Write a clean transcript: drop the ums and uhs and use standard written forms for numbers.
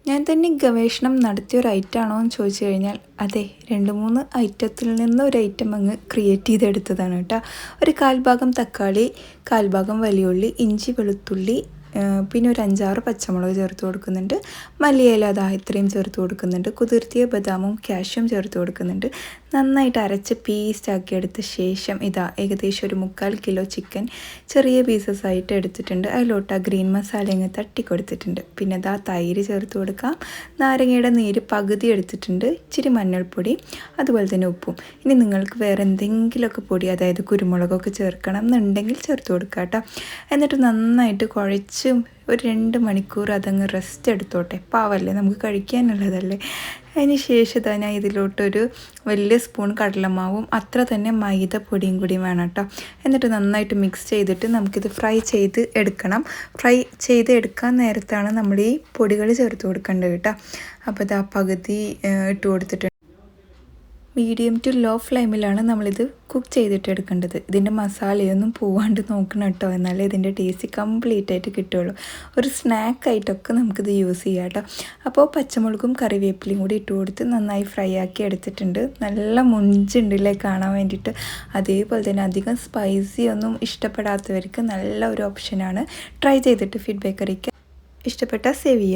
ഞാൻ തന്നെ ഗവേഷണം നടത്തിയ ഒരു ഐറ്റമാണോ എന്ന് ചോദിച്ചു കഴിഞ്ഞാൽ അതെ, 2-3 ഐറ്റത്തിൽ നിന്ന് ഒരു ഐറ്റം അങ്ങ് ക്രിയേറ്റ് ചെയ്തെടുത്തതാണ് കേട്ടോ. ഒരു 1/4 ഭാഗം തക്കാളി, 1/4 ഭാഗം വലിയ ഉള്ളി, ഇഞ്ചി, വെളുത്തുള്ളി, പിന്നെ ഒരു 5-6 പച്ചമുളക് ചേർത്ത് കൊടുക്കുന്നുണ്ട്. മല്ലിയില അതാ ഇത്രയും ചേർത്ത് കൊടുക്കുന്നുണ്ട്. കുതിർത്തിയ ബദാമും കാഷ്യും ചേർത്ത് കൊടുക്കുന്നുണ്ട്. നന്നായിട്ട് അരച്ച് പേസ്റ്റാക്കി എടുത്ത ശേഷം ഇതാ ഏകദേശം ഒരു 3/4 കിലോ ചിക്കൻ ചെറിയ പീസസ് ആയിട്ട് എടുത്തിട്ടുണ്ട്. അതിലോട്ട് ആ ഗ്രീൻ മസാല അങ്ങ് തട്ടി കൊടുത്തിട്ടുണ്ട്. പിന്നെ ഇതാ തൈര് ചേർത്ത് കൊടുക്കാം. നാരങ്ങയുടെ നീര് പകുതി എടുത്തിട്ടുണ്ട്. ഇച്ചിരി മഞ്ഞൾപ്പൊടി, അതുപോലെ തന്നെ ഉപ്പും. ഇനി നിങ്ങൾക്ക് വേറെ എന്തെങ്കിലുമൊക്കെ പൊടി, അതായത് കുരുമുളകൊക്കെ ചേർക്കണം എന്നുണ്ടെങ്കിൽ ചേർത്ത് കൊടുക്കാം കേട്ടോ. എന്നിട്ട് നന്നായിട്ട് കുഴച്ച് ഒരു 2 മണിക്കൂർ അതങ്ങ് റെസ്റ്റ് എടുത്തോട്ടെ. പാവല്ലേ, നമുക്ക് കഴിക്കാനുള്ളതല്ലേ. അതിന് ശേഷം ഞാൻ ഇതിലോട്ടൊരു വലിയ സ്പൂൺ കടലമാവും അത്ര തന്നെ മൈദപ്പൊടിയും കൂടിയും വേണം കേട്ടോ. എന്നിട്ട് നന്നായിട്ട് മിക്സ് ചെയ്തിട്ട് നമുക്കിത് ഫ്രൈ ചെയ്ത് എടുക്കണം. ഫ്രൈ ചെയ്ത് എടുക്കാൻ നേരത്താണ് നമ്മൾ ഈ പൊടികൾ ചേർത്ത് കൊടുക്കേണ്ടത് കേട്ടോ. അപ്പോൾ ഇതാ പകുതി ഇട്ട് കൊടുത്തിട്ടുണ്ട്. മീഡിയം ടു ലോ ഫ്ലെയിമിലാണ് നമ്മളിത് കുക്ക് ചെയ്തിട്ട് എടുക്കേണ്ടത്. ഇതിൻ്റെ മസാലയൊന്നും പോവാണ്ട് നോക്കണം കേട്ടോ, എന്നാലേ ഇതിൻ്റെ ടേസ്റ്റ് കംപ്ലീറ്റ് ആയിട്ട് കിട്ടുള്ളൂ. ഒരു സ്നാക്കായിട്ടൊക്കെ നമുക്കിത് യൂസ് ചെയ്യാം കേട്ടോ. അപ്പോൾ പച്ചമുളകും കറിവേപ്പിലയും കൂടി ഇട്ട് കൊടുത്ത് നന്നായി ഫ്രൈ ആക്കി എടുത്തിട്ടുണ്ട്. നല്ല മുഞ്ചുണ്ടല്ലേ കാണാൻ വേണ്ടിയിട്ട്. അതേപോലെ തന്നെ അധികം സ്പൈസി ഒന്നും ഇഷ്ടപ്പെടാത്തവർക്ക് നല്ല ഒരു ഓപ്ഷനാണ്. ട്രൈ ചെയ്തിട്ട് ഫീഡ്ബാക്ക് അറിയിക്കുക. ഇഷ്ടപ്പെട്ടാൽ സേവ് ചെയ്യുക.